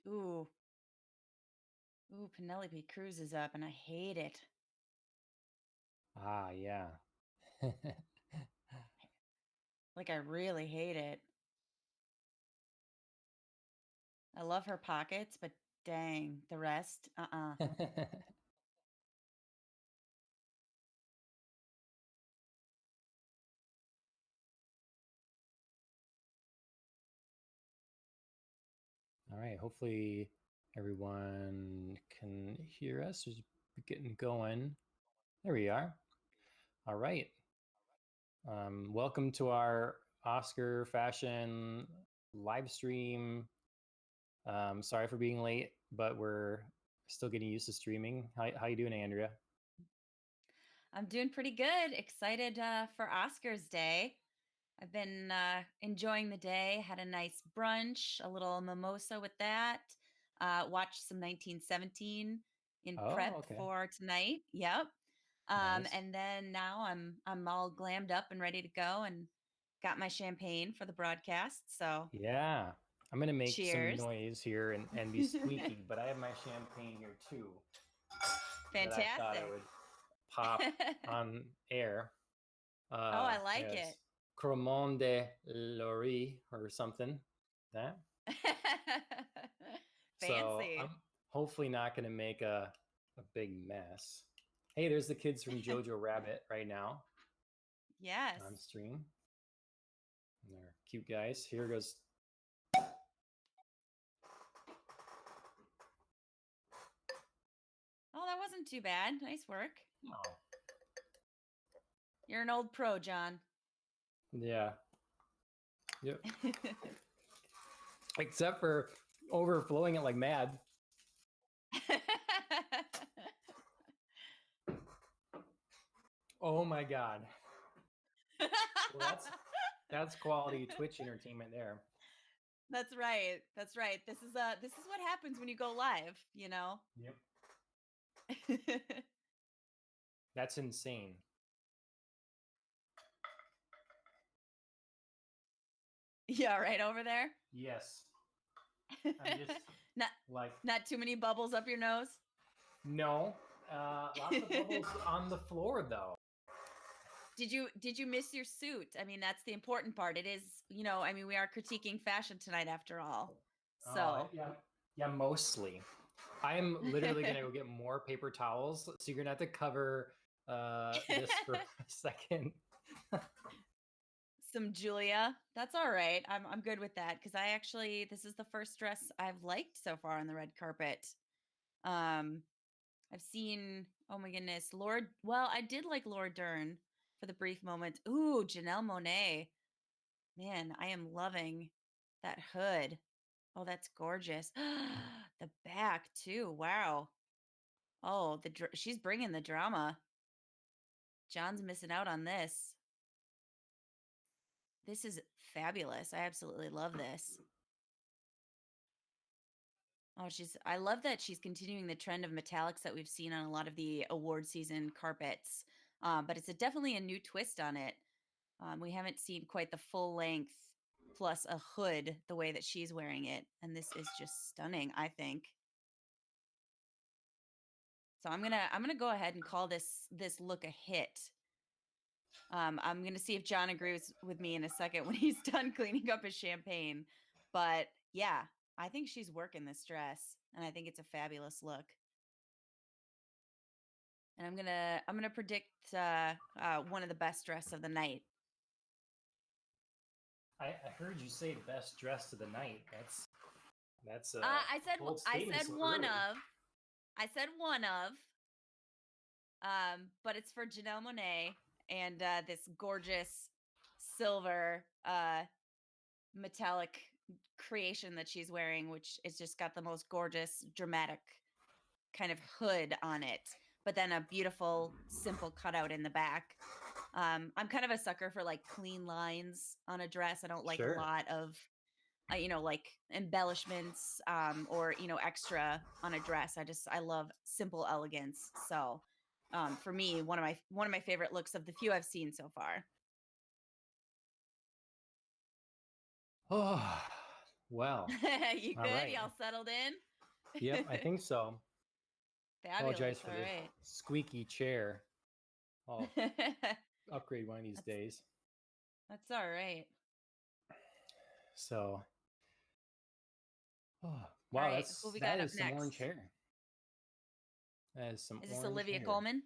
Ooh, ooh, Penelope Cruz is up, and I hate it. Ah, yeah. Like, I really hate it. I love her pockets, but dang, the rest, All right. Hopefully everyone can hear us. Just getting going. There we are. All right. Welcome to our Oscar fashion live stream. Sorry for being late, but we're still getting used to streaming. How you doing, Andrea? I'm doing pretty good. Excited for Oscars Day. I've been enjoying the day. Had a nice brunch, a little mimosa with that. Watched some 1917 in Oh, prep okay. for tonight. Yep. Nice. And then now I'm all glammed up and ready to go, and got my champagne for the broadcast. So Yeah. I'm gonna make some cheers. noise here and be squeaky, but I have my champagne here too that I thought I Fantastic. would pop Oh, on air. I like it. As Cremant de Lorry or something. That. So Fancy. I'm hopefully not gonna make a big mess. Hey, there's the kids from Jojo Rabbit right now on Yes. stream. They're cute guys. Here goes. Oh, that wasn't too bad. Nice work. Oh, You're an old pro, John. yeah. Yep. Except for overflowing it like mad. Oh my god. Well, that's quality Twitch entertainment there. That's right. That's right. This is what happens when you go live, you know? Yep. That's insane. Yeah, right over there. Yes. I'm just not like, not too many bubbles up your nose. no. Lots of bubbles on the floor though. Did you miss your suit? I mean, that's the important part. It is, I mean, we are critiquing fashion tonight after all. So, Yeah. Yeah, mostly. I am literally gonna go get more paper towels, so you're gonna have to cover this for a second. some Julia. That's all right. I'm good with that because this is the first dress I've liked so far on the red carpet. Um I've seen, oh my goodness, I did like Laura Dern for the brief moment. Ooh, Janelle Monáe. Man, I am loving that hood. Oh, that's gorgeous. The back too. Wow. Oh, she's bringing the drama. John's missing out on this. This is fabulous. I absolutely love this. Oh, I love that she's continuing the trend of metallics that we've seen on a lot of the award season carpets. But it's definitely a new twist on it. We haven't seen quite the full length plus a hood the way that she's wearing it. And this is just stunning, I think. So I'm gonna go ahead and call this look a hit. I'm gonna see if John agrees with me in a second when he's done cleaning up his champagne. But yeah, I think she's working this dress, and I think it's a fabulous look. And I'm gonna predict one of the best dress of the night. I heard you say best dress of the night. That's I a said bold I statement said so one early. of. I said one of. But it's for Janelle Monáe and this gorgeous silver metallic creation that she's wearing, which is just got the most gorgeous, dramatic kind of hood on it, but then a beautiful, simple cutout in the back. I'm kind of a sucker for like clean lines on a dress. I don't like a Sure. lot of, like embellishments or extra on a dress. I love simple elegance. So for me, one of my favorite looks of the few I've seen so far. Oh, Well, You all good? right. Y'all settled in? Yep, I think so. Fabulous. Apologize for All the right. squeaky chair. I'll upgrade one of these That's days. that's all right. So, oh, All wow, right. Who we that got up is some orange next? hair. That is some Is this orange Olivia hair. Colman?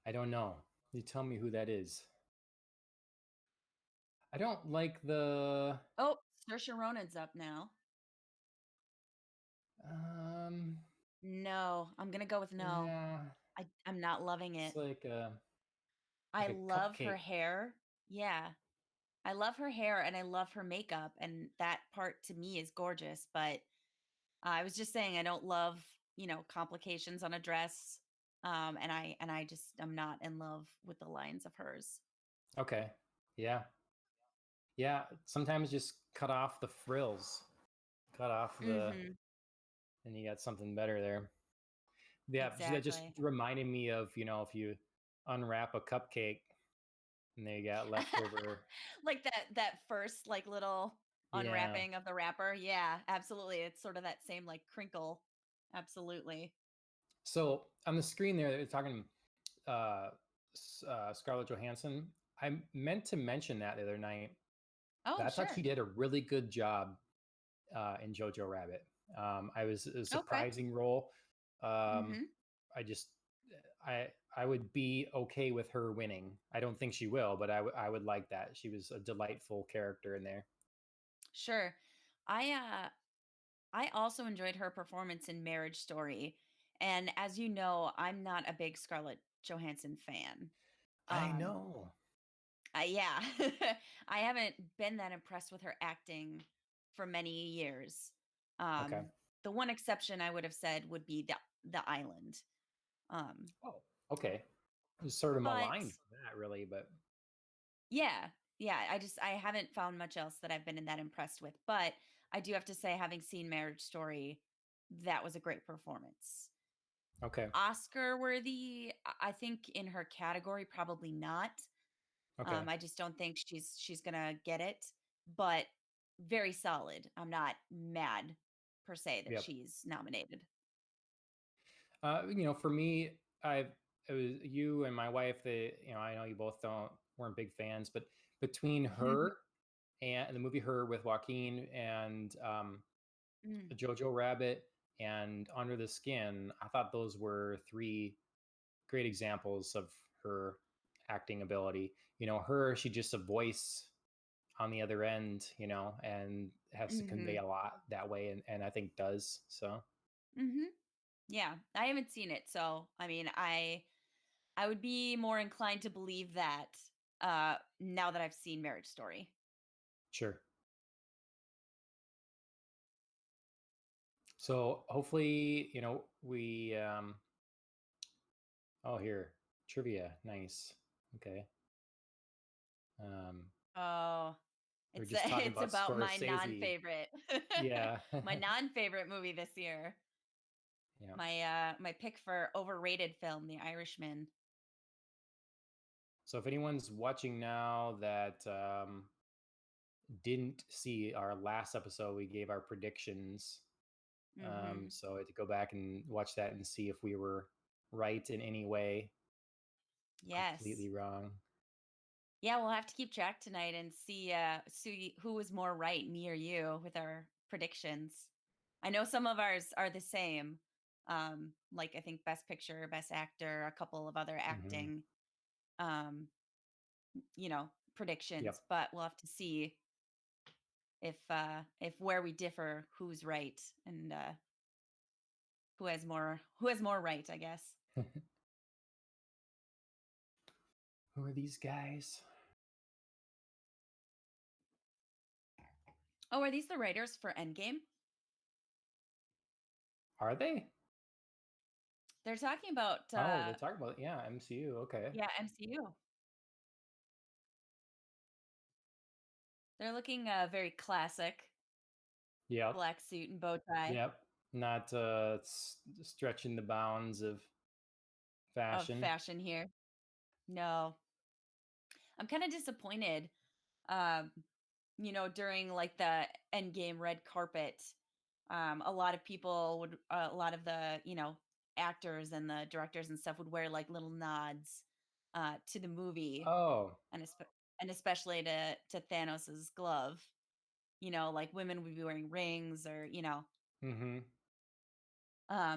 I don't know. You tell me who that is. I don't like the Oh, Saoirse Ronan's up now. um No, I'm gonna go with no. yeah, I'm not loving it's it. like I a love her cupcake. hair. Yeah. I love her hair and I love her makeup, and that part to me is gorgeous, but I was just saying I don't love, complications on a dress. And I just I'm not in love with the lines of hers. Okay. Yeah. Yeah, sometimes just cut off the frills. Cut off the Mhm. and you got something better there. Yeah, that just Exactly. reminded me of, if you unwrap a cupcake and they got leftover. Like that first like little Yeah. unwrapping of the wrapper. Yeah, absolutely. It's sort of that same like crinkle. Absolutely. So on the screen there, they're talking Scarlett Johansson. I meant to mention that the other night. Oh, I thought she sure. did a really good job in Jojo Rabbit. I was a Okay. surprising role. Um, Mhm. I just I would be okay with her winning. I don't think she will, but I would like that. She was a delightful character in there. Sure. I also enjoyed her performance in Marriage Story. And as you know, I'm not a big Scarlett Johansson fan. I Um, know. yeah, I haven't been that impressed with her acting for many years. Okay. The one exception I would have said would be the Island. Um, Oh, okay. I was sort of but maligned for that, really, but yeah, yeah, I haven't found much else that I've been that impressed with. But I do have to say, having seen Marriage Story, that was a great performance. okay, Oscar worthy, I think in her category, probably not. okay, I just don't think she's gonna get it, but very solid. I'm not mad per se that yep. she's nominated. For me, it was you and my wife. I know you both weren't big fans, but between her and the movie Her with Joaquin and Mm, Jojo Rabbit and Under the Skin, I thought those were three great examples of her acting ability. She's just a voice on the other end, and has to convey mhm, a lot that way, and I think does so. mhm. Yeah, I haven't seen it, so I mean, I would be more inclined to believe that now that I've seen Marriage Story. Sure. So hopefully, we oh, here, trivia, nice. Okay. um Oh, we're it's just talking it's about about my Scorsese. non-favorite, Yeah. my non-favorite movie this year. Yeah. My pick for overrated film, The Irishman. So if anyone's watching now that didn't see our last episode, we gave our predictions. Mhm. So I had to go back and watch that and see if we were right in any way, Yes. completely wrong. Yeah, we'll have to keep track tonight and see who was more right, me or you, with our predictions. I know some of ours are the same. Like I think Best Picture, Best Actor, a couple of other Hmm. acting um, Yep. predictions, but we'll have to see if where we differ, who's right and who has more right, I guess. Who are these guys? Oh, are these the writers for Endgame? Are they? They're talking about Oh, they're talking about, yeah, MCU. Okay. yeah, MCU. They're looking very classic, Yep. black suit and bow tie Yep. Not stretching the bounds of of fashion. fashion here. No, I'm kind of disappointed. Um, during like the Endgame red carpet, a lot of people would, a lot of the, actors and the directors and stuff would wear like little nods to the movie, Oh. and and especially to Thanos's glove. Like women would be wearing rings, or Mm-hmm.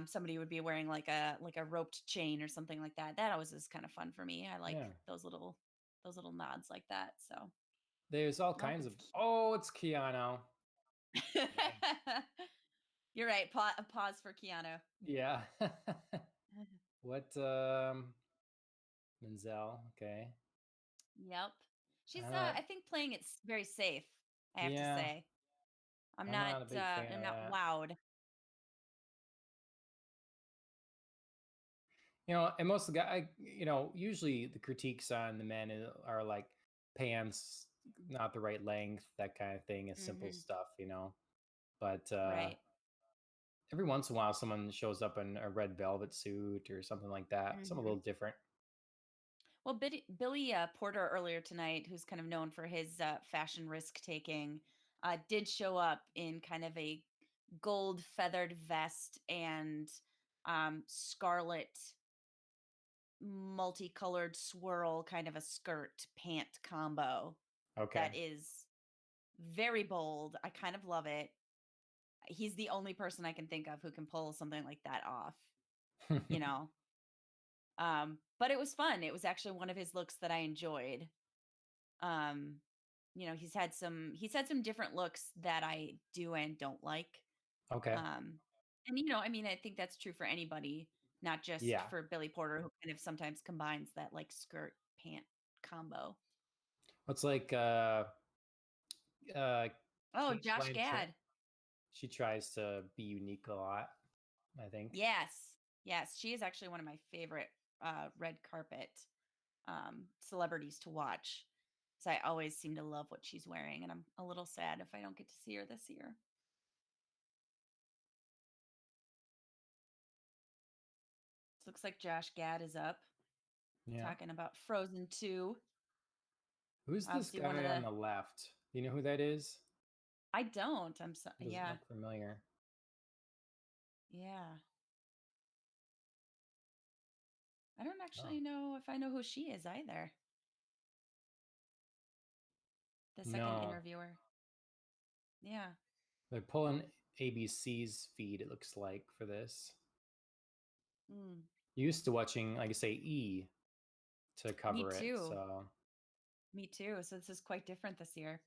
somebody would be wearing like a roped chain or something like that. That always is kind of fun for me. I like Yeah. those little nods like that. So, There's all nope, kinds it's of. Oh, it's Keanu. Dang. You're right. A pause for Keanu. Yeah. What? Menzel. Okay. Yep. She's I'm not. I think playing it very safe, I have to Yeah. say. I'm not a big fan I'm of not that. wowed. And most of the guy, usually the critiques on the men are like pants not the right length, that kind of thing, is simple Mhm. stuff. But Right. every once in a while, someone shows up in a red velvet suit or something like that, something a Mhm. little different. Well, Billy Porter earlier tonight, who's kind of known for his fashion risk taking, did show up in kind of a gold feathered vest and scarlet multicolored swirl kind of a skirt pant combo Okay. that is very bold. I kind of love it. He's the only person I can think of who can pull something like that off, you know. But it was fun. It was actually one of his looks that I enjoyed. Um, he's had some different looks that I do and don't like. Okay. Um, and I mean, I think that's true for anybody, not just Yeah. for Billy Porter, who kind of sometimes combines that like skirt pant combo. It's like uh Oh, Kate Josh Blanchett. Gad. She tries to be unique a lot, I think. Yes. Yes, she is actually one of my favorite red carpet celebrities to watch. So I always seem to love what she's wearing, and I'm a little sad if I don't get to see her this year. Looks like Josh Gad is up Yeah. talking about Frozen 2. Who's this Obviously one of guy on the the left? Do you know who that is? I don't. Doesn't Yeah. look familiar. Yeah. I don't Oh. actually know if I know who she is either. The second No. interviewer. Yeah. They're pulling ABC's feed, it looks like, for this. Mm. Used to watching, like I say, E to Me cover it. too. So Me too. So this is quite different this year.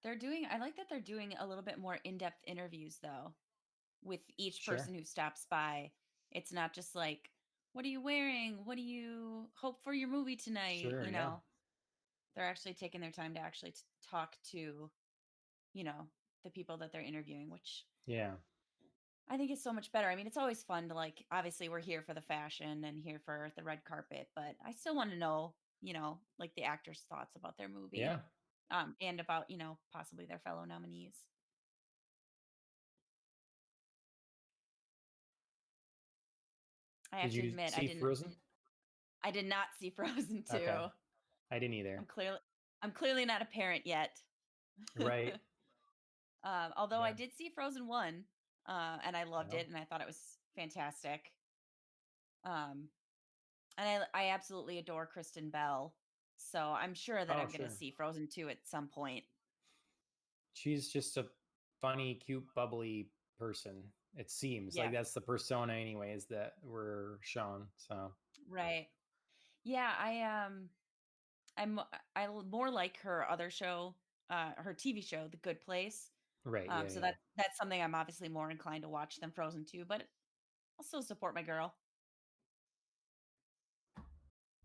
I like that they're doing a little bit more in-depth interviews though with each sure. person who stops by. It's not just like, what are you wearing? What do you hope for your movie tonight? Sure, yeah. They're actually taking their time to actually talk to, you know, the people that they're interviewing, which Yeah. I think is so much better. I mean, it's always fun to like, obviously we're here for the fashion and here for the red carpet, but I still want to know, like the actors' thoughts about their movie, Yeah. and about, possibly their fellow nominees. I have Did to you admit, see Frozen? I did not see Frozen Okay. 2. I didn't either. I'm clearly not a parent yet. Right. Although I Yeah. did see Frozen 1, and I loved No. it and I thought it was fantastic. Um, and I absolutely adore Kristen Bell. So I'm sure that Oh, I'm going to sure. see Frozen 2 at some point. She's just a funny, cute, bubbly person. It seems like Yeah, that's the persona, anyways, that we're shown. So, right. Yeah, I'm more like her other show, her TV show, The Good Place. right. Yeah. So Yeah. that's something I'm obviously more inclined to watch than Frozen 2, but I'll still support my girl.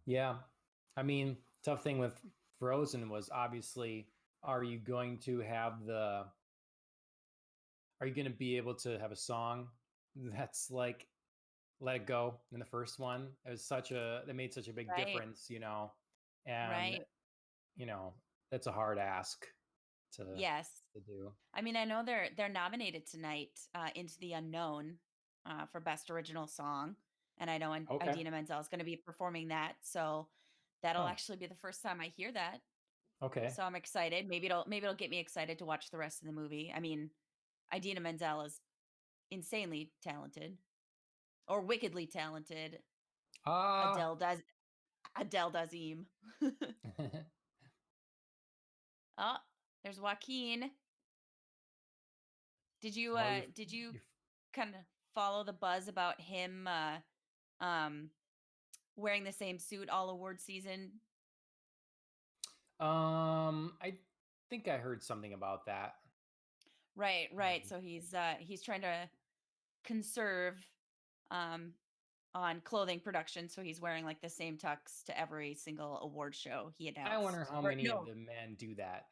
Yeah. I mean, tough thing with Frozen was obviously, are you going to have the are you going to be able to have a song that's like Let It Go in the first one? It was that made such a big Right. difference. And Right. you know, that's a hard ask to Yes. do. I mean, I know they're nominated tonight, Into the Unknown, for Best Original Song, and I know Okay. Idina Menzel is going to be performing that. So that'll Oh, actually be the first time I hear that. okay. So I'm excited. Maybe it'll get me excited to watch the rest of the movie. I mean, Idina Menzel is insanely talented or wickedly talented. Ah, Adele does Adele Dazeem. Oh, there's Joaquin. oh, Did you you're kind of follow the buzz about him um wearing the same suit all award season? I think I heard something about that. Right, right. Um, So he's trying to conserve um on clothing production, so he's wearing like the same tux to every single award show he I wonder announced. how Or many of no, the men do that.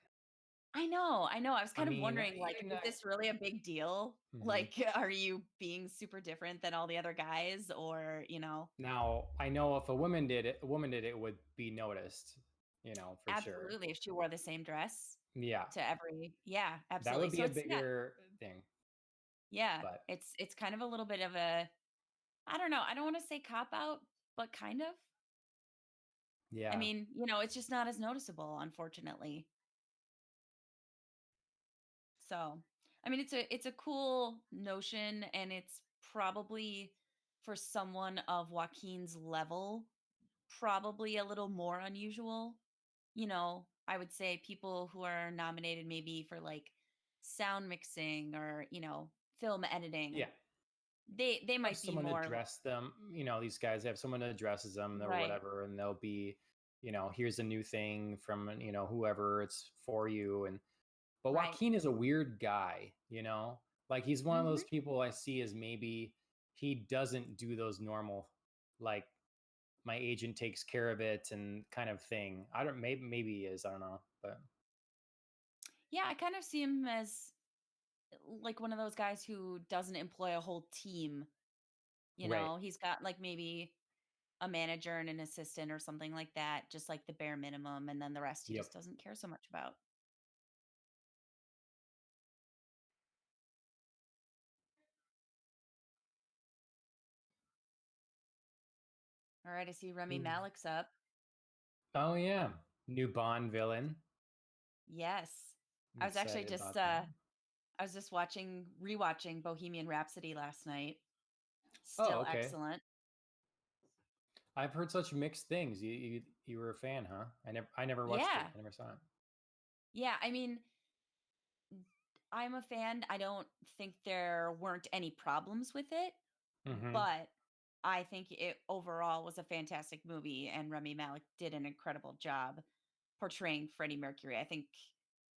I know, I know. I was I kind of mean, wondering, like, you're is not. this really a big deal? Mhm. Like, are you being super different than all the other guys, or Now, I know if a woman did it, it would be noticed, for sure. absolutely, if she wore the same dress Yeah, to every, yeah, that absolutely. would be So a it's, yeah, bigger thing, yeah, but it's kind of a little bit of a, I don't know. I don't want to say cop out, but kind of. I yeah, mean, it's just not as noticeable, unfortunately. So, I mean, it's a cool notion, and it's probably for someone of Joaquin's level, probably a little more unusual. I would say people who are nominated maybe for like sound mixing or, film editing, yeah. they Have might be someone to more dress them. These guys have someone that dresses them or right, whatever, and they'll be, here's a new thing from whoever it's for you. And but right. Joaquin is a weird guy, like he's one of those Mhm. people I see as maybe he doesn't do those normal, like my agent takes care of it and kind of thing. I don't maybe he is, I don't know, but Yeah, I kind of see him as like one of those guys who doesn't employ a whole team. right. He's got like maybe a manager and an assistant or something like that, just like the bare minimum, and then the rest he Yep. just doesn't care so much about. All right, I see Remy Who- Malek's up. Oh yeah, new Bond villain. Yes. I'm I was actually excited just about that. I was just rewatching Bohemian Rhapsody last night. Oh, Still okay. excellent. I've heard such mixed things. You were a fan, huh? I never watched it. Yeah. I never saw it. Yeah, I mean, I'm a fan. I don't think there weren't any problems with it, Mm-hmm. but I think it overall was a fantastic movie, and Remy Malek did an incredible job portraying Freddie Mercury. I think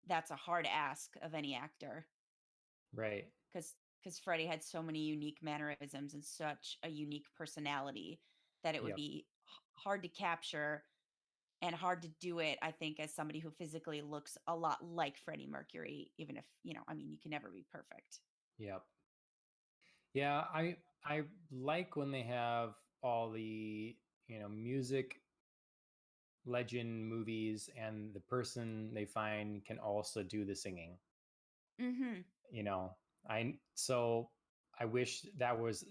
that's a hard ask of any actor, Right. because Freddie had so many unique mannerisms and such a unique personality that it would Yep. be hard to capture and hard to do it, I think, as somebody who physically looks a lot like Freddie Mercury, even if, I mean, you can never be perfect. Yep. Yeah, I like when they have all the, music legend movies and the person they find can also do the singing. Mhm. You know, I so I wish that was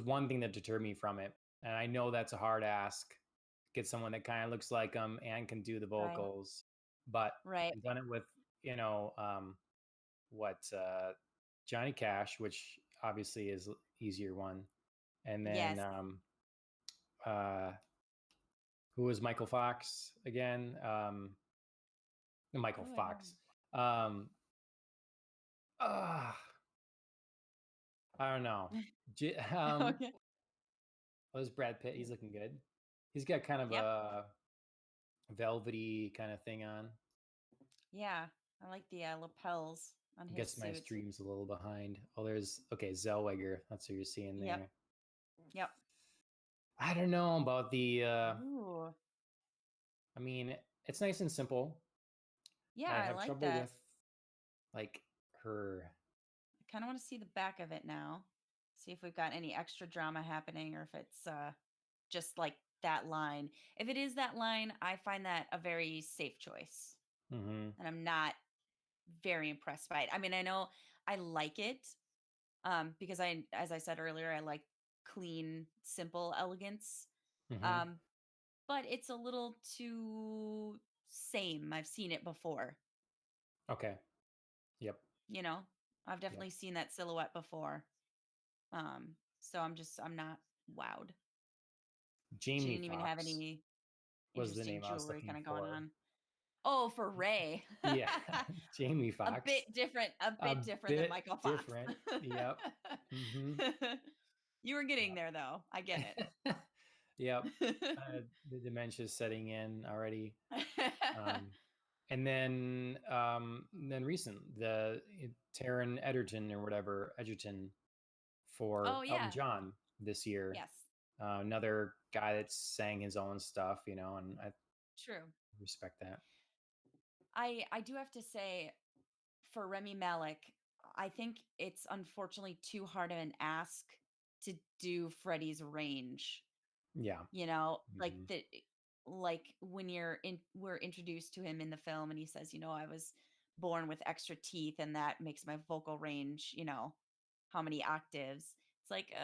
one thing that deterred me from it. And I know that's a hard ask. Get someone that kind of looks like them and can do the Right. vocals, but Right. I've done it with, what Johnny Cash, which obviously is easier one, and then Yes. uh, who was Michael Fox again? Michael Oh, I don't. Fox. Um, uh, I don't know. Okay. What was Brad Pitt? He's looking good. He's got kind of Yep. a velvety kind of thing on. Yeah. I like the lapels on I his guess my suit. stream's a little behind. Oh, there's okay, Zellweger. That's what you're seeing Yep. there. Yep. I don't know about the. Ooh. I mean, it's nice and simple. Yeah, I I have like trouble that. with like her. I kind of want to see the back of it now. See if we've got any extra drama happening, or if it's just like that line. If it is that line, I find that a very safe choice. Hmm. And I'm not very impressed by it. I mean, I know I like it, because as I said earlier, I like clean, simple elegance. Hmm. Um, but it's a little too same. I've seen it before, Okay. Yep. you know? I've Yep. definitely seen that silhouette before. So I'm not wowed. She Jamie didn't even have Foxx any was the interesting name I was jewelry looking kind of going for. on. Oh, for Ray. Yeah, Jamie Foxx. A A bit different than bit Michael Fox. different. Yep. Hmm. You were getting Yep. there though. I get Yep. it. The dementia's setting in already. Um, and then recent Taron Egerton or whatever Edgerton for Oh Elton yeah. John this year. Yes. Another guy that sang his own stuff, and I True. respect that. I do have to say for Remy Malik, I think it's unfortunately too hard of an ask to do Freddie's range. Yeah. You know, Hmm. like when we're introduced to him in the film and he says, I was born with extra teeth and that makes my vocal range, how many octaves. It's like,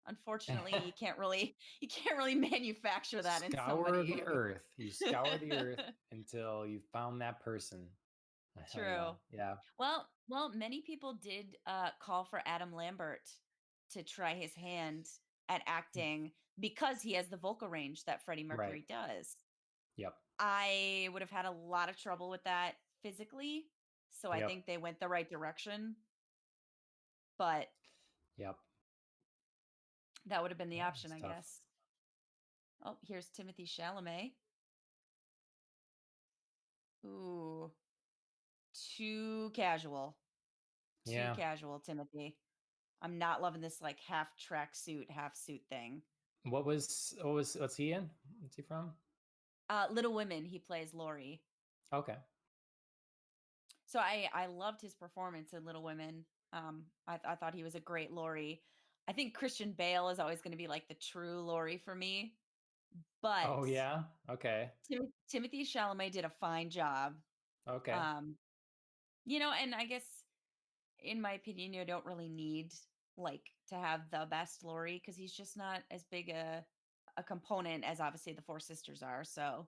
unfortunately, you can't really manufacture that in Scour somebody. the earth. You scour the earth until you found that person. Oh yeah, True. yeah, Well, many people did call for Adam Lambert to try his hand at acting because he has the vocal range that Freddie right. Mercury does. Yep, I would have had a lot of trouble with that physically, so I yep, think they went the right direction, but yep. that would have been the Yeah, option, it's I tough. guess. Oh, here's Timothy Chalamet. Ooh, too casual. Too Yeah. casual, Timothy. I'm not loving this like half tracksuit, half suit thing. What's he in? What's he from? Little Women, he plays Laurie. Okay. So I loved his performance in Little Women. I thought he was a great Laurie. I think Christian Bale is always going to be like the true Laurie for me, but Oh yeah. Okay. Timothy Chalamet did a fine job. Okay. Um, and I guess in my opinion, you don't really need like to have the best Laurie because he's just not as big a component as obviously the Four Sisters are. So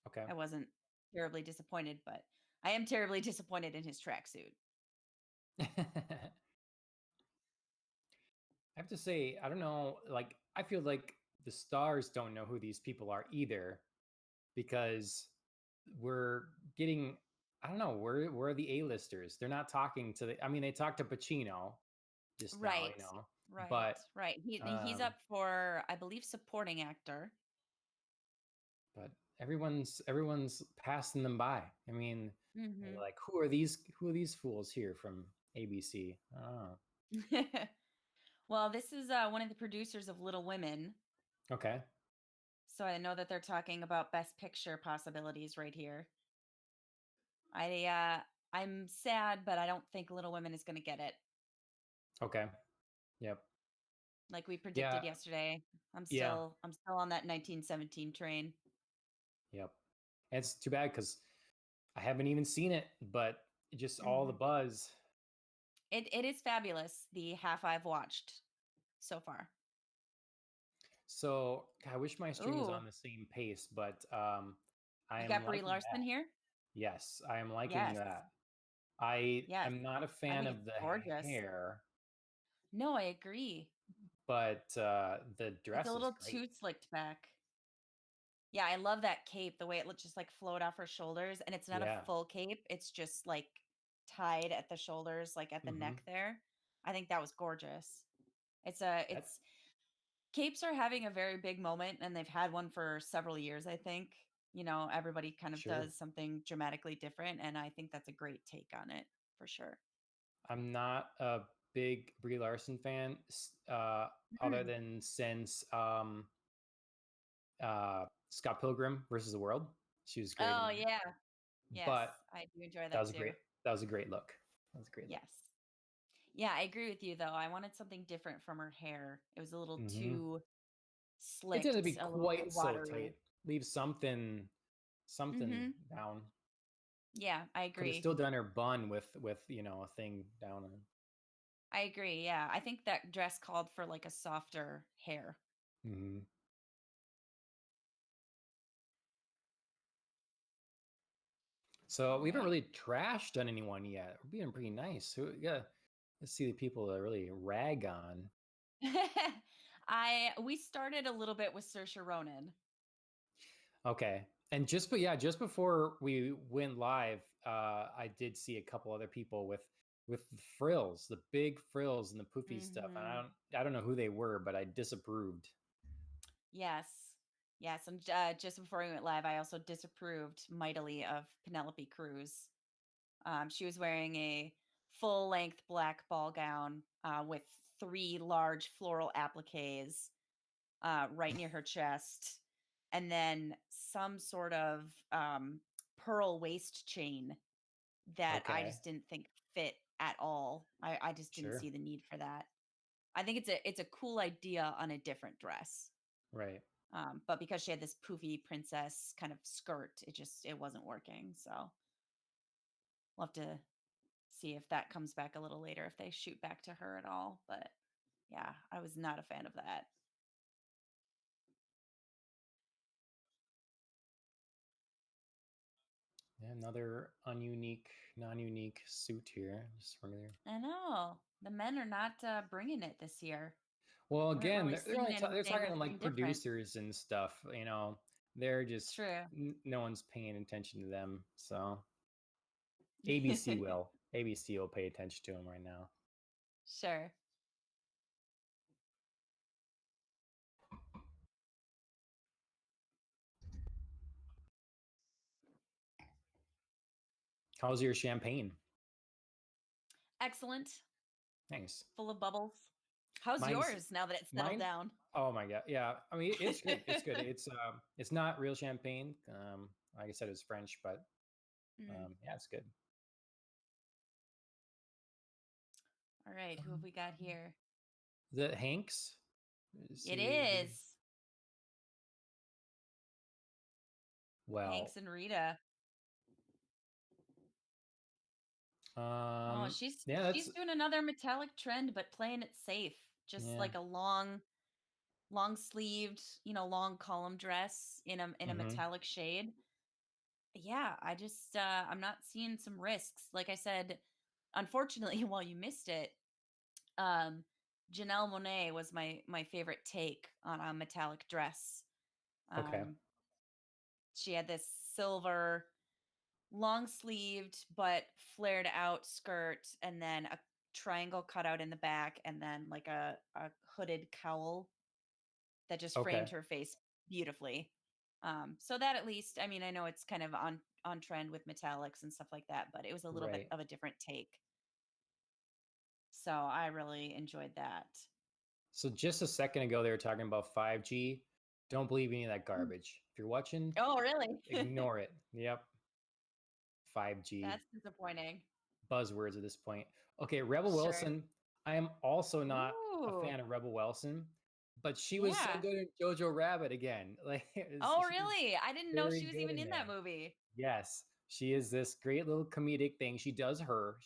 Okay. I wasn't terribly disappointed, but I am terribly disappointed in his tracksuit. I have to say, I don't know. Like, I feel like the stars don't know who these people are either, because we're getting. I don't know. Where are the A-listers? They're not talking to the. I mean, they talked to Pacino just now, Right. Right. but Right. He's um, up for, I believe, supporting actor. but everyone's passing them by. I mean, they're Hmm. like, who are these fools here from ABC? I don't know. Well, this is one of the producers of Little Women, Okay. so I know that they're talking about Best Picture possibilities right here. I'm sad, but I don't think Little Women is going to get it. Okay. Yep. Like we Yeah. predicted yesterday. Yeah. I'm still on that 1917 train. Yep. And it's too bad because I haven't even seen it, but just all the Hmm. buzz. It is fabulous. The half I've watched so far. So I wish my stream was Ooh, on the same pace, but I you am got Brie liking Larson that. here. Yes, I am liking Yes, that. I yes. am not a I fan think of it's the gorgeous. hair, No, I agree. but the It's a dress is little great. too slicked back. Yeah, I love that cape, the way it looks just like float off her shoulders. And it's not a Yeah. full cape, it's just like tied at the shoulders, like at the Hmm. neck there. I think that was gorgeous. That's It's capes are having a very big moment and they've had one for several years, I think. Everybody kind of sure. does something dramatically different. And I think that's a great take on it for sure. I'm not a big Brie Larson fan, other Mm. than since Scott Pilgrim versus the World. She was great in Oh, that. yeah. Yes, But I do enjoy that that was a too. great. That was a great look. That was a great look. Yes. Yeah, I agree with you though. I wanted something different from her hair. It was a little Hmm. too It doesn't slicked, be a little too quite so watery. tight. Leave something Mhm. down. Yeah, I Could have agree. still done her bun with a thing down on. I agree. Yeah. I think that dress called for like a softer hair. Hmm. So All we haven't right. really trashed on anyone yet. We're being pretty nice. So yeah, let's see the people that really rag on. We started a little bit with Saoirse Ronan. Okay. And just before we went live, I did see a couple other people with the frills, the big frills and the poofy stuff. And Hmm. I don't know who they were, but I disapproved. Yes. Yes. And just before we went live, I also disapproved mightily of Penelope Cruz. She was wearing a full length black ball gown with three large floral appliques right near her chest, and then some sort of pearl waist chain that I Okay. just didn't think fit at all. I just didn't Sure. see the need for that. I think it's a cool idea on a different dress. Right. But because she had this poofy princess kind of skirt, it wasn't working. So we'll have to see if that comes back a little later, if they shoot back to her at all. But yeah, I was not a fan of that. Yeah, another ununique, non-unique suit here. Just familiar. I know the men are not bringing it this year. Well, We aren't again, really they're seeing they're anything talking with to them like different. producers and stuff. They're It's just true. no one's paying attention to them. So ABC will. ABC will pay attention to them right now. Sure. How's your champagne? Excellent. Nice. Full of bubbles. How's Mine's yours now that it's settled mine. down? Oh my god. Yeah. I mean, it's good. It's good. It's not real champagne. Like I said, it's French, but Mm. yeah, it's good. All right. Who have Um, we got here? the Hanks. It See, is Hanks well, and Rita. Oh, yeah, that's she's doing another metallic trend, but playing it safe. Just yeah. like a long sleeved, long column dress in a Mm-hmm. metallic shade. Yeah, I'm not seeing some risks. Like I said, unfortunately, while you missed it, um Janelle Monet was my favorite take on a metallic dress. Okay. Um she had this silver long sleeved but flared out skirt, and then a triangle cutout in the back, and then like a hooded cowl that just framed Okay. her face beautifully. So that, at least, I mean, I know it's kind of on trend with metallics and stuff like that, but it was a little bit Right. of a different take. So I really enjoyed that. So just a second ago, they were talking about 5G. Don't believe any of that Mm. garbage. If you're watching, Oh, really? ignore it. Yep. 5G That's disappointing. buzzwords at this point. Okay, Rebel Sure. Wilson. I am also not a Ooh. fan of Rebel Wilson, but she was so Yeah. good in Jojo Rabbit again. Like Oh, she was really? I didn't know very she was good even in in that there. movie. Yes, she is this great little comedic thing. She does her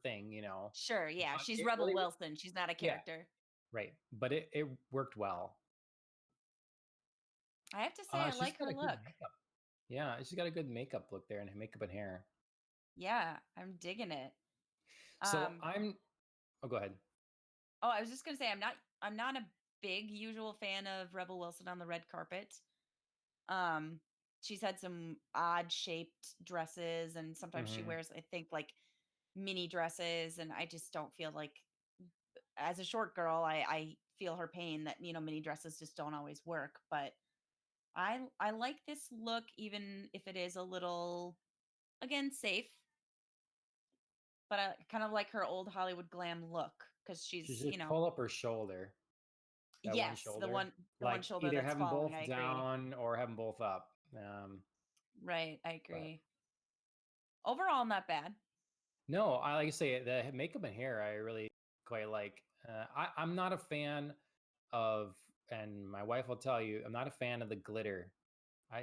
thing, Sure, yeah, but she's it Rebel really, Wilson, she's not a yeah, character. right. But it worked well. I have to say I She's like got her a good look. makeup. Yeah, she's got a good makeup look there, and makeup and hair. Yeah, I'm digging it. So Um, I'm. Oh, go ahead. oh, I was just gonna say I'm not a big usual fan of Rebel Wilson on the red carpet. Um, she's had some odd shaped dresses, and sometimes she Hmm. wears, I think, like mini dresses, and I just don't feel like, as a short girl, I feel her pain that, mini dresses just don't always work. But I like this look, even if it is a little, again, safe. But I kind of like her old Hollywood glam look, because She she's, should pull up her shoulder, that one yes, the shoulder. one Like shoulder either that's have them falling. I both agree. down or have them both up. Right, I But agree. Overall, not bad. no, I like to say the makeup and hair. I really quite like. I'm not a fan of, and my wife will tell you, I'm not a fan of the glitter.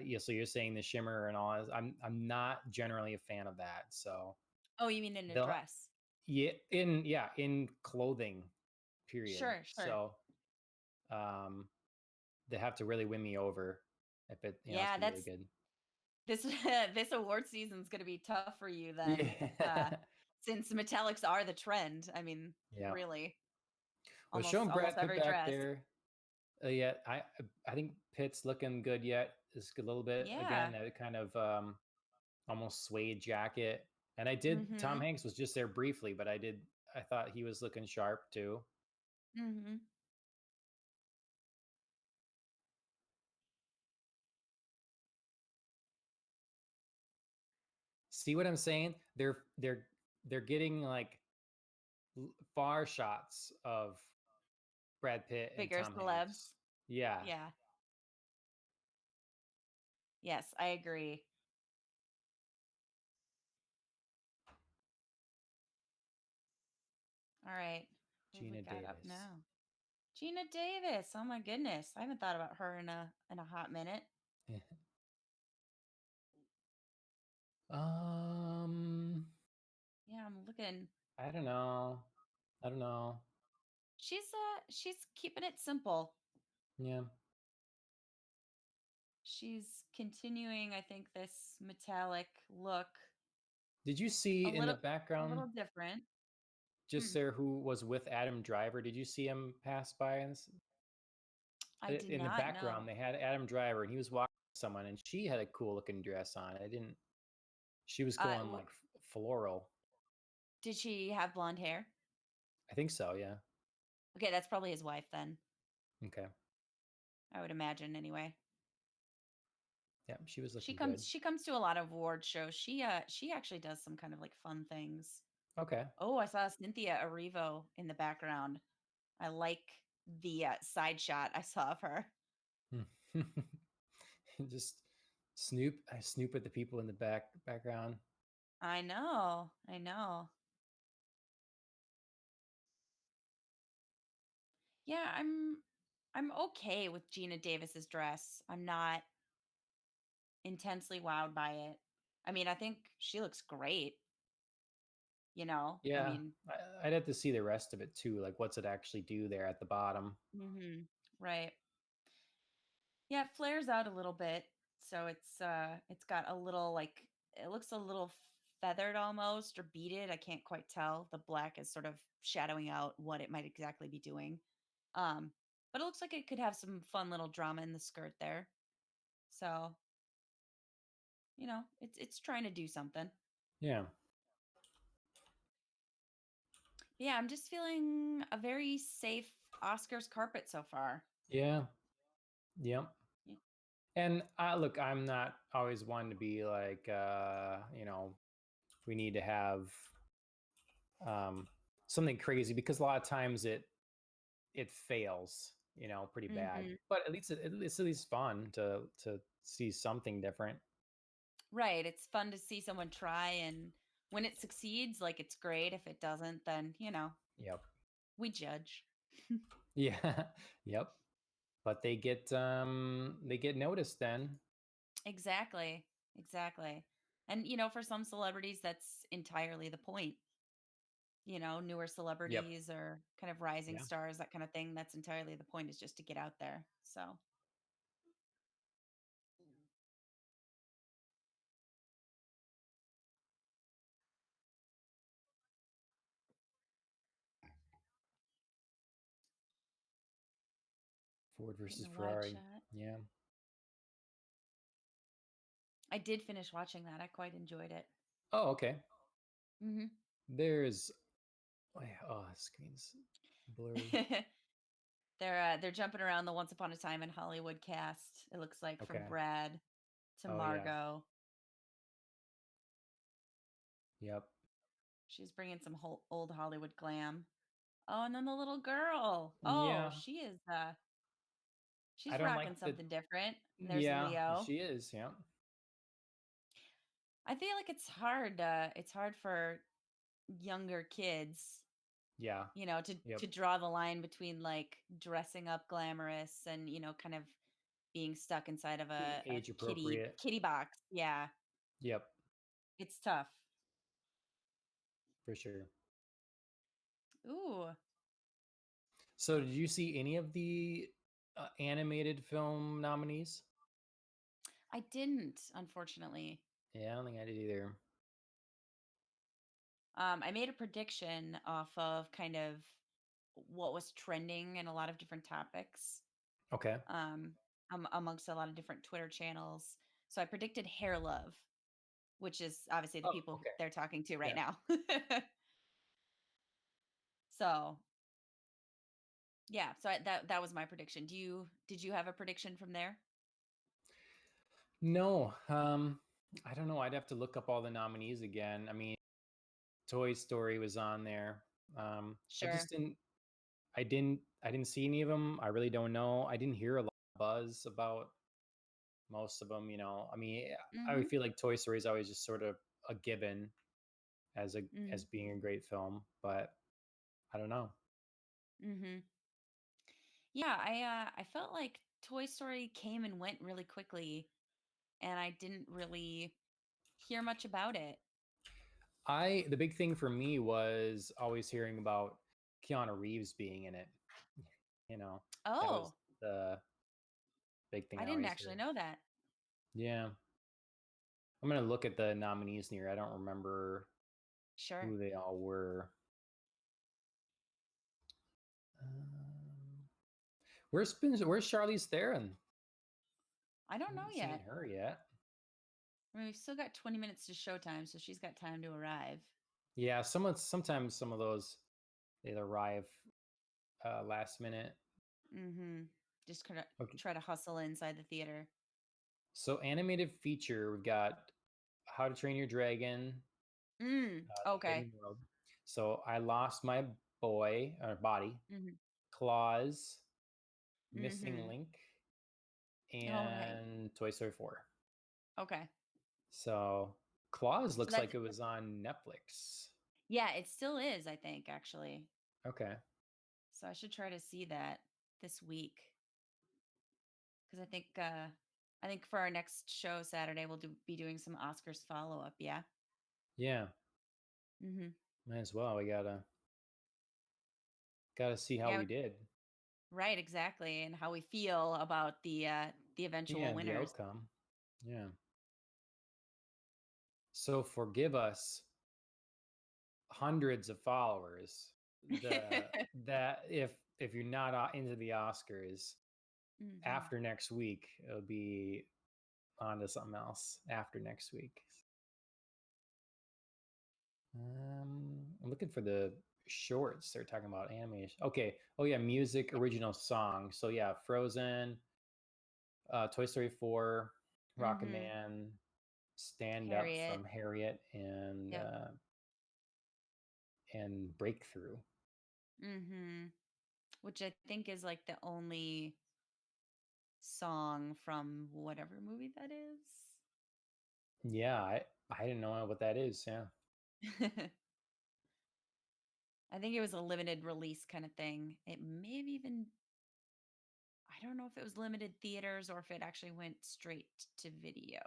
Yeah, so you're saying the shimmer and all. I'm not generally a fan of that. So Oh, you mean in a the dress? in clothing, period. Sure, sure. So um they have to really win me over if it's Yeah, gonna be really good. This this award season's gonna be tough for you then, Yeah. since metallics are the trend. I mean, Yeah. really, Well, almost showing almost Brad Pitt every back dress. there, yeah, I think Pitt's looking good yet. Just a little bit again, Yeah. that kind of almost suede jacket. And Tom Mhm. Hanks was just there briefly, but I thought he was looking sharp too. Mhm. See what I'm saying? They're getting like far shots of Brad Pitt and Bigger Tom celebs. Hanks. Yeah. Yeah. Yes, I agree. All right. Who have we Gina got up Davis. now? Gina Davis. Oh my goodness. I haven't thought about her in a hot minute. um, Yeah, I'm looking. I don't know. I don't know. She's keeping it simple. Yeah. She's continuing, I think, this metallic look Did you a see in the little a background little different. just Hmm. there who was with Adam Driver? Did you see him pass by? I did In the not background, know. they had Adam Driver, and he was walking with someone, and she had a cool looking dress on. I didn't. She was Uh, going w- like floral. did she have blonde hair? I think so. Yeah. Okay, that's probably his wife then. Okay. I would imagine anyway. Yeah, she was looking good. She comes to a lot of award shows. She actually does some kind of like fun things. Okay. Oh, I saw Cynthia Erivo in the background. I like the side shot I saw of her. Just snoop. I snoop at the people in the background. I know. I know. Yeah, I'm okay with Gina Davis's dress. I'm not intensely wowed by it. I mean, I think she looks great, you know? I Yeah, mean, I'd have to see the rest of it too. Like, what's it actually do there at the bottom? right. Yeah, it flares out a little bit. So it's got a little like it looks a little feathered almost or beaded. I can't quite tell. The black is sort of shadowing out what it might exactly be doing. Um, but it looks like it could have some fun little drama in the skirt there. So, you know, it's trying to do something. Yeah. Yeah, I'm just feeling a very safe Oscars carpet so far. Yeah. Yep. Y- And look, I'm not always one to be like, we need to have um, something crazy because a lot of times it fails, pretty bad. Mhm. But it's at least fun to see something different. Right. It's fun to see someone try, and when it succeeds, like it's great. If it doesn't, then, you know, Yep. we judge. Yeah. Yep. But they get noticed then. Exactly. Exactly. And, you know, for some celebrities, that's entirely the point. You know, newer Yep. celebrities or kind of rising Yeah. stars, that kind of thing. That's entirely the point is just to get out there. So, Ford getting versus a wide Ferrari. shot. Yeah. I did finish watching that. I quite enjoyed it. Oh, okay. Hmm. There's oh, the screen's blurry. They're jumping around the Once Upon a Time in Hollywood cast. It looks like from Okay. Brad to Oh yeah. Margot. Yep. She's bringing some old Hollywood glam. Oh, and then the little girl. Oh, Yeah. I she's don't rocking like the something different. And there's yeah, Leo. she is, yeah. I feel like it's hard for younger kids, Yeah. you know, Yep. to draw the line between like dressing up glamorous and, you know, kind of being stuck inside of Being a age appropriate. kitty box. Yeah, Yep, it's tough. for sure. Ooh. So, did you see any of the animated film nominees? I didn't, unfortunately. Yeah, I don't think I did either. I made a prediction off of kind of what was trending in a lot of different topics, Okay. um, amongst a lot of different Twitter channels. So I predicted hair love, which is obviously the Oh, people okay. they're talking to right Yeah. now. So yeah, so that was my prediction. Did you have a prediction from there? No, I don't know. I'd have to look up all the nominees again. I mean, Toy Story was on there. I Sure. just didn't. I didn't see any of them. I really don't know. I didn't hear a lot of buzz about most of them. I mean, I Mhm. would feel like Toy Story is always just sort of a given as Mhm. being a great film, but I don't know. Mhm. Yeah, I felt like Toy Story came and went really quickly and I didn't really hear much about it. The big thing for me was always hearing about Keanu Reeves being in it. You know, that was Oh, the big thing I I didn't always actually heard. know that. Yeah. I'm gonna look at the nominees here. I don't remember Sure. who they all were. Um, where's Charlize Theron? I I don't know haven't seen yet. her yet. I mean, we've still got 20 minutes to showtime, so she's got time to arrive. Yeah, sometimes some of those they arrive last minute. Mhm. Just kinda Okay, try to hustle inside the theater. so animated feature we've got How to Train Your Dragon, The Okay. Hidden World. So I Lost My Boy or Body, Mhm. Claws, Missing Mhm. Link, All right. and Toy Story 4. Okay. So Claws So looks that's like it was on Netflix. yeah, it still is, I think, actually. Okay. So I should try to see that this week because I think for our next show Saturday be doing some Oscars follow up. Yeah. Yeah, Hmm. might as well. We gotta see how Yeah. we did. Right. Exactly. And how we feel about the eventual Yeah, the winners. outcome. Yeah. So forgive us, hundreds of followers. The that if you're not into the Oscars Hmm. after next week, it'll be on to something else after next week. I'm looking for the shorts. They're talking about animation. Okay. Oh yeah, music original song. So yeah, Frozen, Toy Story 4, Rocket Hmm. Man, Stand Up Harriet. from Harriet, Yep. and Breakthrough. Hmm. Which I think is like the only song from whatever movie that Yeah, I didn't know what that is. Yeah. is. I think it was a limited release kind of thing. It may have even I don't know if it was limited theaters or if it actually went straight to video.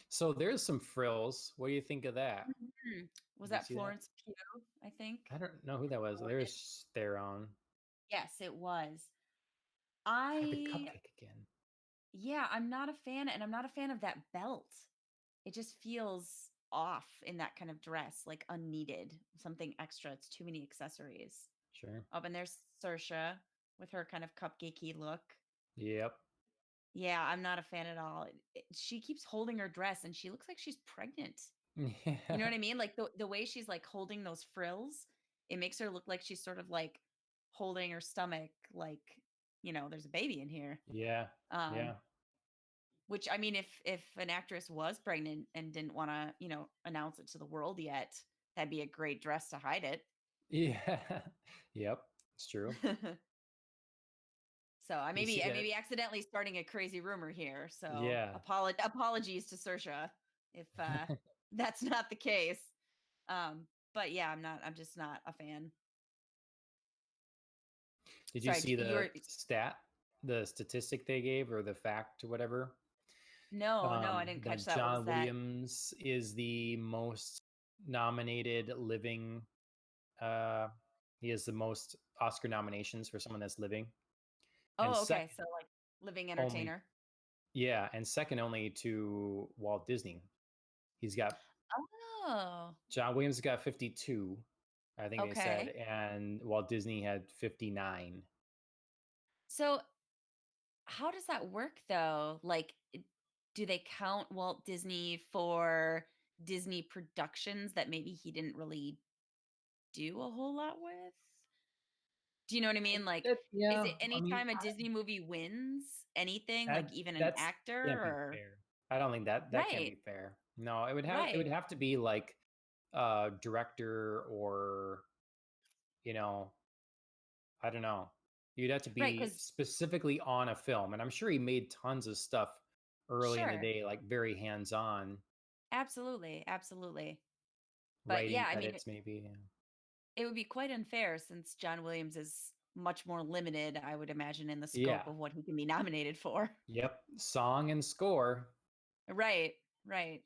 So there's some frills. What do you think of that? Mhm. Was Did you that see that? Florence Pugh, I think? I don't know who that was. Or it There's Theron. yes, it was. God, the I cupcake again. yeah, I'm not a fan and I'm not a fan of that belt. It just feels off in that kind of dress, like unneeded, something extra. It's too many accessories. Sure. Oh, and there's Saoirse with her kind of cupcakey look. Yep. Yeah, I'm not a fan at all. She keeps holding her dress and she looks like she's pregnant. You know Yeah. what I mean? Like the way she's like holding those frills, it makes her look like she's sort of like holding her stomach like, there's a baby in here. Yeah. Um, Yeah. which I mean if an actress was pregnant and didn't want to, announce it to the world yet, that'd be a great dress to hide it. Yeah. Yep. It's true. So I You see I may that? be accidentally starting a crazy rumor here. So Yeah. apologies to Sersha if that's not the case. Um, but yeah, I'm just not a fan. Did you Sorry, see you were the statistic they gave or the fact or whatever? no, I didn't catch That that. What was John that? Williams is the most nominated living. Uh, he has the most Oscar nominations for someone that's living, and Oh, okay. second So like living only entertainer. Yeah, and second only to Walt Disney. He's got Oh, John Williams got 52, I think they said, okay. and Walt Disney had 59. So how does that work though? Like, do they count Walt Disney for Disney productions that maybe he didn't really do a whole lot with? Do you know what I mean? Like, is Yeah, it I mean, anytime a Disney movie wins anything, like that even an that's actor can't be or fair. I don't think that can right, be fair. No, it would right, have to be like director or, you know, I don't know. You'd have to right? be Because specifically on a film, and I'm sure he made tons of stuff early in the sure, day, like very hands-on absolutely, absolutely. But writing yeah, I mean, credits, maybe. it would be quite unfair since John Williams is much more limited, I would imagine, in the Yeah. scope of what he can be nominated for. Yep. Song and score. Right, right.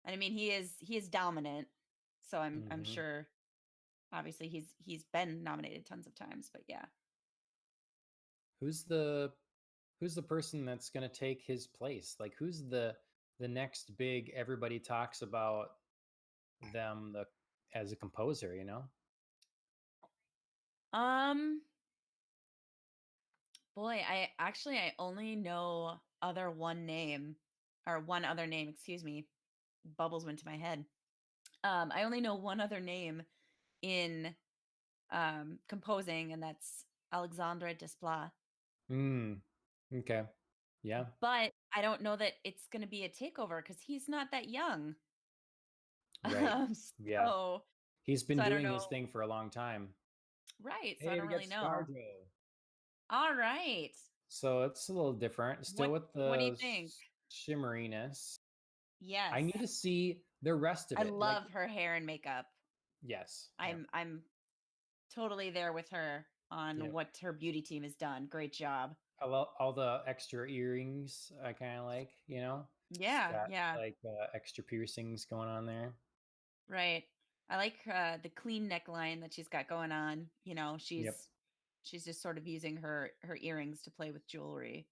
And I mean, he is dominant, so I'm Hmm. sure obviously he's been nominated tons of times, but yeah. Who's the person that's going to take his place? Like, who's the next big? Everybody talks about them as a composer. You know. Um, boy, I only know other one name or one other name, excuse me. Bubbles went to my head. I only know one other name in composing, and that's Alexandre Desplat. Hmm. Okay. Yeah. But I don't know that it's going to be a takeover because he's not that young. Right. Um, Yeah. so He's been so I don't doing know. his thing for a long time. Right. So I Hey, don't we got really know. ScarJo. All right. So it's a little different. Still with What do you the think? shimmeriness. I Yes. need to see the rest of I it. Like, love her hair and makeup. yes. Yep. I'm totally there with her on Yep. what her beauty team has done. Great job. I love all the extra earrings. I kind of like, you know, she's Yeah, got yeah. like extra piercings going on there. Right. I like the clean neckline that she's got going on. You know, Yep. she's just sort of using her earrings to play with jewelry.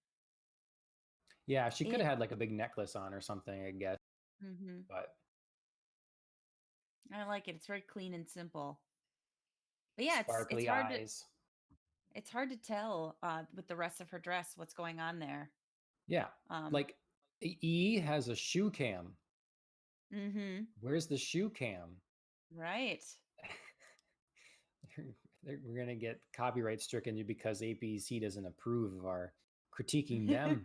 Yeah, she could It have had like a big necklace on or something, I guess. mhm. But I like it. It's very clean and simple. But yeah, sparkly eyes. it's hard to tell with the rest of her dress what's going on there. Yeah. Um Like E has a shoe cam. mhm. Where's the shoe cam? Right. We're gonna get copyright stricken because APC doesn't approve of our critiquing them.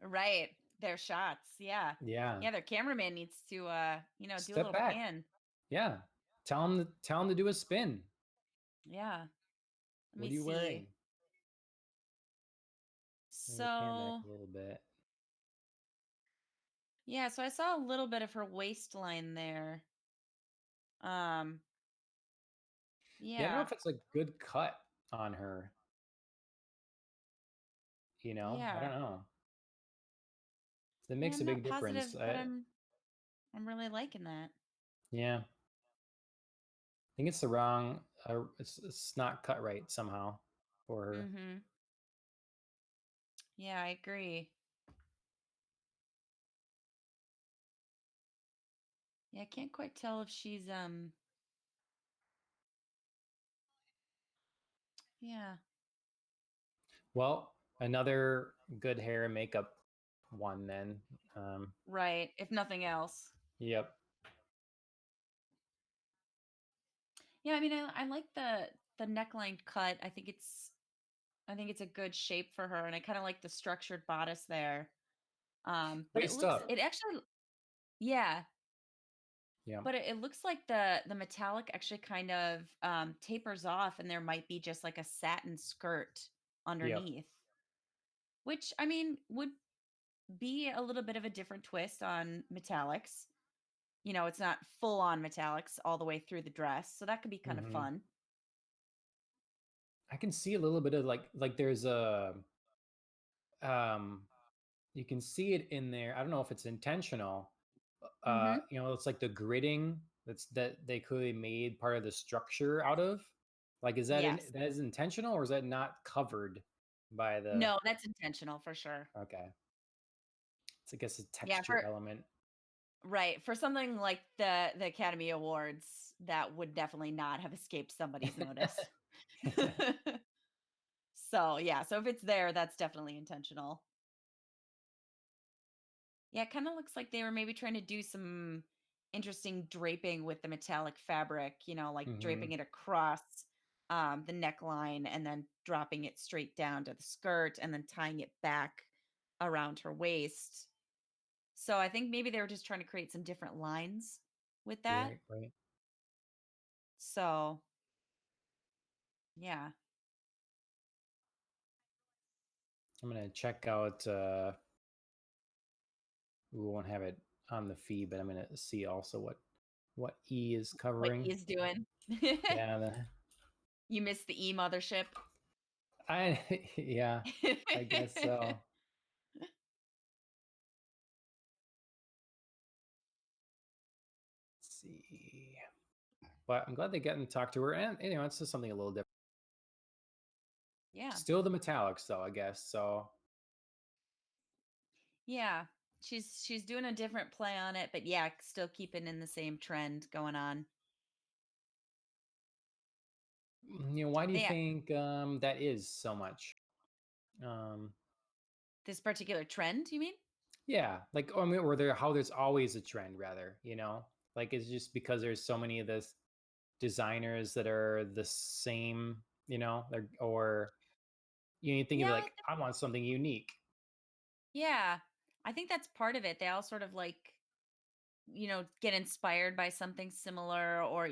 Right. Their shots. Yeah. Yeah. Yeah, their cameraman needs to you know, do a Step little back. pan. Yeah. Tell him to do a spin. Yeah. Let What me are you see. wearing? Maybe pan back So, a little bit. yeah, so I saw a little bit of her waistline there. Um, Yeah, I don't know yeah. if it's a good cut on her. I Yeah. don't know. It Yeah, makes a I'm big not positive, difference. but I'm really liking that. Yeah, I think it's the wrong. It's not cut right somehow for her. Mhm. Yeah, I agree. Yeah, I can't quite tell if she's yeah, Well, another good hair and makeup one then. Um, right, if nothing else. yep. Yeah, I mean I like the neckline cut. I think it's a good shape for her and I kind of like the structured bodice there. But Waist up. it actually yeah, Yeah. but it looks like the metallic actually kind of tapers off and there might be just like a satin skirt Yep. underneath, which I mean would be a little bit of a different twist on metallics. You know, it's not full on metallics all the way through the dress, so that could be kind of Hmm. fun. I can see a little bit of like there's a um you can see it in there. I don't know if it's intentional. Mhm. It's like the gridding that they clearly made part of the structure out of. Like, is Yes. that is intentional or is that not covered? by the. No, that's intentional for sure. Okay, it's I guess a Yeah, texture for element. right, for something like the Academy Awards, that would definitely not have escaped somebody's notice. So, yeah, so if it's there, that's definitely intentional. Yeah, it kinda looks like they were maybe trying to do some interesting draping with the metallic fabric, like Hmm. draping it across, the neckline and then dropping it straight down to the skirt and then tying it back around her waist. So I think maybe they were just trying to create some different lines with that. Right, right. So, yeah. I'm gonna check out. We won't have it on the feed, but I'm gonna see also what E is What covering. he's doing. Yeah, You missed the E mothership. I yeah, I guess so. Let's see, but I'm glad they got and talked to her, and it's just something a little different. Yeah. Still the metallics, though, I guess. So Yeah. She's doing a different play on it, but yeah, still keeping in the same trend going on. why do you But yeah, think that is so much? Um, this particular trend, you mean? yeah, like I mean, or there how there's always a trend, rather. Like it's just because there's so many of this designers that are the same. Or you think of Yeah, like I want something unique. yeah. I think that's part of it. They all sort of like, get inspired by something similar or,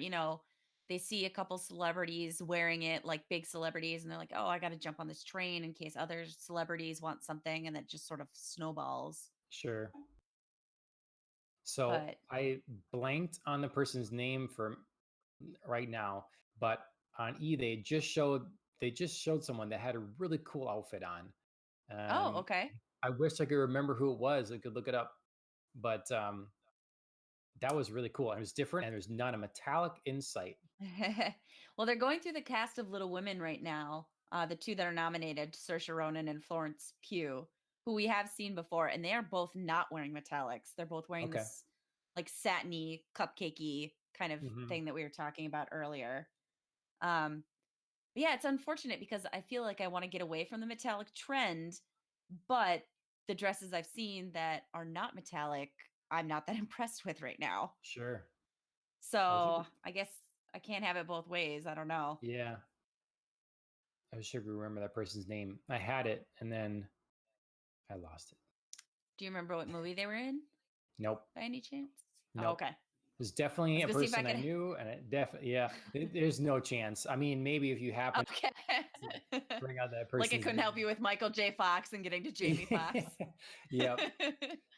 they see a couple celebrities wearing it, like big celebrities, and they're like, "Oh, I got to jump on this train in case other celebrities want something," and that just sort of snowballs. Sure. So But I blanked on the person's name for right now, but on E they just showed someone that had a really cool outfit on. oh, Um, okay. I wish I could remember who it was. I could look it up, but that was really cool. It was different, and there's not a metallic insight. Well, they're going through the cast of Little Women right now. The two that are nominated, Saoirse Ronan and Florence Pugh, who we have seen before, and they are both not wearing metallics. They're both wearing Okay. this like satiny, cupcakey kind of Hmm. thing that we were talking about earlier. Um, but yeah, it's unfortunate because I feel like I want to get away from the metallic trend, but the dresses I've seen that are not metallic, I'm not that impressed with right now. Sure. I wish I So could. I guess I can't have it both ways. I don't know. Yeah, I wish I could remember that person's name. I had it, and then I lost it. Do you remember what movie they were in Nope. by any chance? Oh, Nope. okay. I There's definitely was a gonna see if I person I could. knew, and it definitely, yeah. There's no chance. I mean, maybe if you happen Okay. to bring out that Like I person's couldn't help name. you with Michael J. Fox and getting to Jamie Fox. Yep.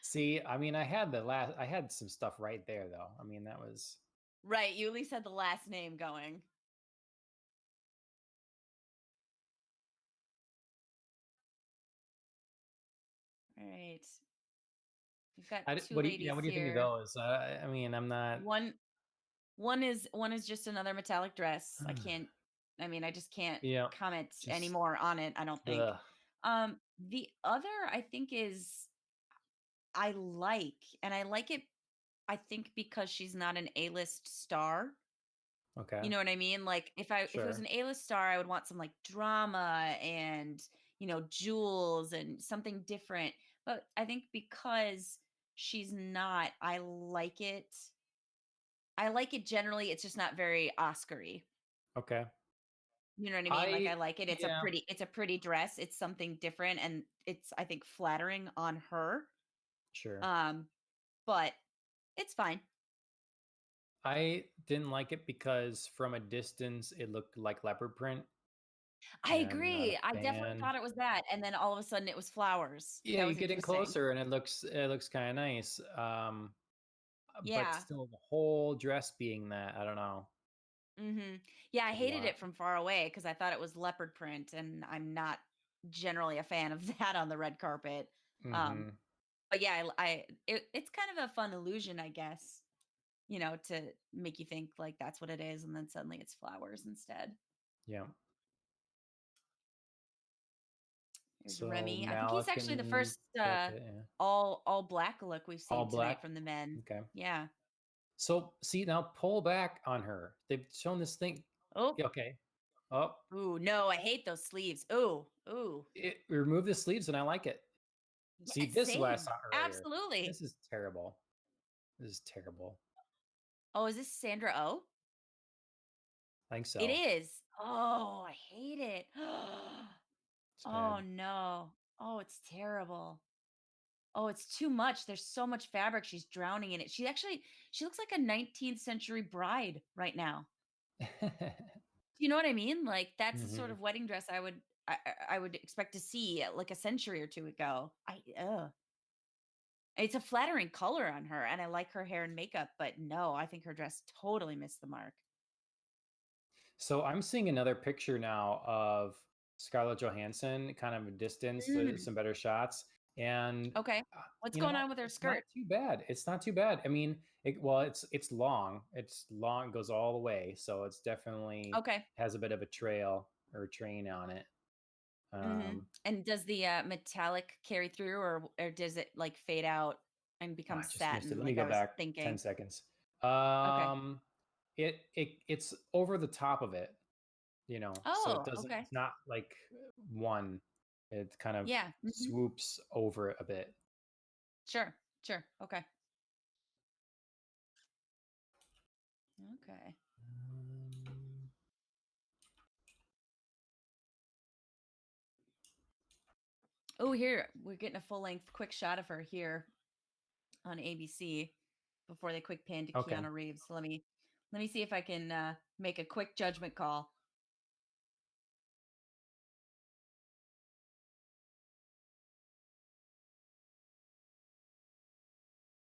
See, I mean, I had some stuff right there, though. I mean, that was. Right. You at least had the last name going. All right. We've got two Yeah, ladies what do you think of here. those? I mean, I'm not. One one is just another metallic dress. I mean, I just can't Yeah, comment just. anymore on it, I don't think. Ugh. The other I think is and I like it, I think because she's not an A-list star. Okay. You know what I mean? Like if it was Sure. an A-list star, I would want some like drama and, jewels and something different. But I think because she's not, I like it generally. It's just not very Oscar-y. Okay. You know what I mean? Like I I like it. Yeah. It's a pretty dress. It's something different and it's I think flattering on her. Sure. Um, but it's fine. I didn't like it because from a distance it looked like leopard print, I and I'm not a agree. I definitely fan. thought it was that, and then all of a sudden it was flowers. Yeah, That you was get in interesting. closer and it looks kind of nice. But Yeah. still the whole dress being that, I don't know. Mhm. Yeah, I It's a hated lot. it from far away because I thought it was leopard print, and I'm not generally a fan of that on the red carpet. Um, Mhm. but yeah, it's kind of a fun illusion, I guess, to make you think like that's what it is, and then suddenly it's flowers instead. Yeah. There's So Remy. I think he's Malik actually the and first Brad Pitt, yeah. all black look we've All seen tonight black. from the men. Okay. Yeah. So see now, pull back on her. They've shown this thing. Oh, Yeah, okay. Oh, ooh, no, I hate those sleeves. Ooh, ooh. remove the sleeves, and I like it. Yeah, See, this is what I same. saw earlier. Absolutely. This is terrible. This is terrible. Oh, is this Sandra Oh? I think It so. is. Oh, I hate it. It's Oh bad. no. Oh, it's terrible. Oh, it's too much. There's so much fabric. She's drowning in it. She looks like a 19th century bride right now. Do you know what I mean? Like that's the sort Hmm. of wedding dress I would expect to see like a century or two ago. It's a flattering color on her and I like her hair and makeup, but no, I think her dress totally missed the mark. So I'm seeing another picture now of Scarlett Johansson, kind of a distance, Mm, some better shots, and okay. What's you know, going on with her it's not skirt? too bad. It's not too bad. I mean, well, it's long. It's long. It goes all the way, so it's definitely Okay. has a bit of a trail or train on it. Mhm. Um, And does the, metallic carry through or does it, like, fade out and become I just missed it. satin Let me like go I was back 10 thinking? seconds. Okay. Um, it's over the top of it, so it Oh, doesn't. okay. It's not like one. It kind of Yeah. Mhm. swoops over it a bit. Sure, sure. Okay. Okay. Um, Oh, here, we're getting a full length quick shot of her here on ABC before they quick pan to okay. Keanu Reeves. So let me see if I can, make a quick judgment call.